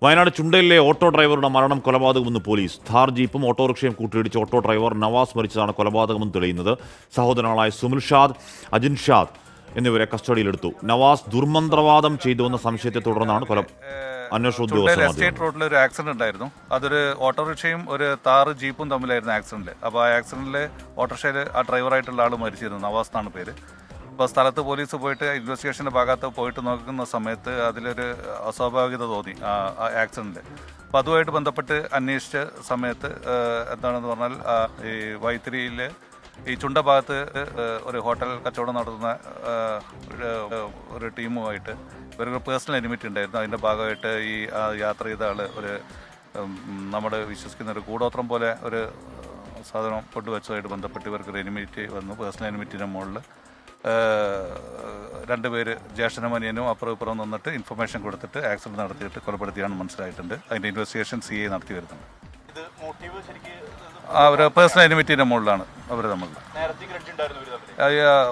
Wayanad ചുണ്ടയിലെ auto ഡ്രൈവറുടെ മരണം കൊലപാതകമെന്ന് police. Thar ജീപ്പും ഓട്ടോറിക്ഷയും കൂട്ടിയിടിച്ച് ഓട്ടോ ഡ്രൈവർ നവാസ് മരിച്ചതാണ് കൊലപാതകമെന്ന് തെളിയുന്നത്. സഹോദരങ്ങളായ സുമിൽ ഷാദ്, അജിൻ ഷാദ് എന്നിവരെ കസ്റ്റഡിയിലെടുത്തു. നവാസ് ദുർമന്ത്രവാദം ചെയ്തുവെന്ന സംശയത്തെ തുടർന്നാണ് അന്വേഷണ ഉദ്യോഗസ്ഥർ. എസ്റ്റേറ്റ് റോഡിൽ ഒരു ആക്സിഡന്റ് ഉണ്ടായിരുന്നു. അതൊരു ഓട്ടോറിക്ഷയും ഒരു താർ ജീപ്പും തമ്മിലായിരുന്നു ആക്സിഡന്റ്. അപ്പോൾ ആ ആക്സിഡന്റിൽ ഓട്ടോറിക്ഷയിൽ ആ ഡ്രൈവറായിട്ടുള്ള ആൾ മരിച്ചിരുന്നു. നവാസ് എന്നാണ് പേര്. അപ്പോൾ സ്ഥലത്ത് പോലീസ് പോയിട്ട് ഇൻവെസ്റ്റിഗേഷൻ്റെ ഭാഗത്ത് പോയിട്ട് നോക്കുന്ന സമയത്ത് അതിലൊരു അസ്വാഭാവികത തോന്നി ആ ആക്സിഡൻറ്റിൽ. അപ്പോൾ അതുമായിട്ട് ബന്ധപ്പെട്ട് അന്വേഷിച്ച സമയത്ത് എന്താണെന്ന് പറഞ്ഞാൽ ഈ വൈത്തിരിയിൽ ഈ ചുണ്ട ഭാഗത്ത് ഒരു ഹോട്ടൽ കച്ചവടം നടത്തുന്ന ഒരു ടീമുമായിട്ട് ഇവരൊരു പേഴ്സണൽ എനിമിറ്റി ഉണ്ടായിരുന്നു. അതിൻ്റെ ഭാഗമായിട്ട് ഈ യാത്ര ചെയ്ത ആൾ ഒരു നമ്മൾ വിശ്വസിക്കുന്ന ഒരു കൂടോത്രം പോലെ ഒരു സാധനം കൊണ്ടുവച്ചതുമായിട്ട് ബന്ധപ്പെട്ട് ഇവർക്കൊരു എനിമിറ്റി വന്നു. പേഴ്സണൽ എനിമിറ്റിൻ്റെ മുകളിൽ രണ്ടുപേര് ജ്യേഷ്ഠനമനിയനും അപ്പുറം ഇപ്പുറം നിന്നിട്ട് ഇൻഫർമേഷൻ കൊടുത്തിട്ട് ആക്സിഡന്റ് നടത്തിയിട്ട് കൊലപ്പെടുത്തിയാണെന്ന് മനസ്സിലായിട്ടുണ്ട്. അതിൻ്റെ ഇൻവെസ്റ്റിഗേഷൻ CI നടത്തി വരുന്നുണ്ട്. അവർ പേഴ്സണൽ എനിമിറ്റിൻ്റെ മുകളിലാണ് അവർ തമ്മിൽ.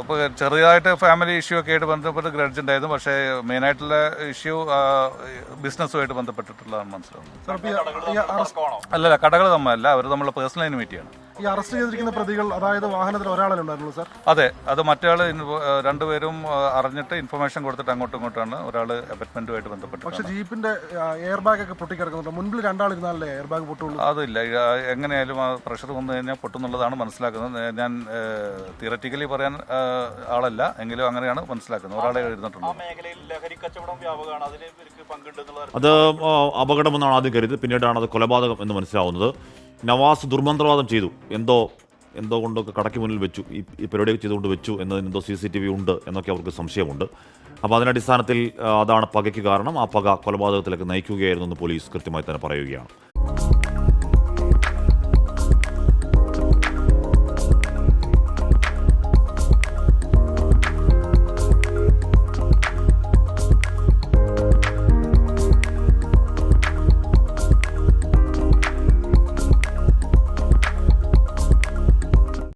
ഇപ്പോൾ ചെറിയതായിട്ട് ഫാമിലി ഇഷ്യൂ ഒക്കെ ആയിട്ട് ബന്ധപ്പെട്ട് ഗ്രഡ്ജ് ഉണ്ടായിരുന്നു. പക്ഷേ മെയിനായിട്ടുള്ള ഇഷ്യൂ ബിസിനസ്സുമായിട്ട് ബന്ധപ്പെട്ടിട്ടുള്ളതാണ് മനസ്സിലാവുന്നത്. അല്ലല്ല, കടകൾ തമ്മിലല്ല, അവർ തമ്മിലുള്ള പേഴ്സണൽ എനിമിറ്റിയാണ്. ഈ അറസ്റ്റ് ചെയ്തിരിക്കുന്ന പ്രതികൾ, അതായത് വാഹനത്തിൽ ഒരാളല്ലേ ഉണ്ടായിരുന്നുള്ളൂ സാർ? അതെ, അത് മറ്റേ രണ്ടുപേരും അറിഞ്ഞിട്ട് ഇൻഫർമേഷൻ കൊടുത്തിട്ട് അങ്ങോട്ടും ഇങ്ങോട്ടാണ്. ഒരാൾ അബറ്റ്മെന്റുമായിട്ട് ബന്ധപ്പെട്ട്. പക്ഷേ ജീപ്പിന്റെ എയർ ബാഗ് ഒക്കെ പൊട്ടിക്കിടക്കുന്നുണ്ട്. മുൻപിൽ രണ്ടാളിരുന്നാലേ എയർ ബാഗ് പൊട്ടുള്ളൂ? അതില്ല, എങ്ങനെയായാലും ആ പ്രഷർ വന്നു കഴിഞ്ഞാൽ പൊട്ടുന്നുള്ളതാണ് മനസ്സിലാക്കുന്നത്. ഞാൻ തിയററ്റിക്കലി പറയാൻ ആളല്ല, എങ്കിലും അങ്ങനെയാണ് മനസ്സിലാക്കുന്നത്. ഒരാളെ എഴുതിട്ടുണ്ട്. അത് അപകടമെന്നാണ് ആദ്യം കരുതി, പിന്നീടാണ് അത് കൊലപാതകം എന്ന് മനസ്സിലാവുന്നത്. നവാസ് ദുർമന്ത്രവാദം ചെയ്തു, എന്തോ കൊണ്ടൊക്കെ കടയ്ക്ക് മുന്നിൽ വെച്ചു, ഈ പരിപാടിയൊക്കെ ചെയ്തുകൊണ്ട് വെച്ചു എന്നതിന് എന്തോ CCTV ഉണ്ട് എന്നൊക്കെ അവർക്ക് സംശയമുണ്ട്. അപ്പോൾ അതിനടിസ്ഥാനത്തിൽ അതാണ് പകയ്ക്ക് കാരണം. ആ പക കൊലപാതകത്തിലേക്ക് നയിക്കുകയായിരുന്നു എന്ന് പോലീസ് കൃത്യമായി തന്നെ പറയുകയാണ്.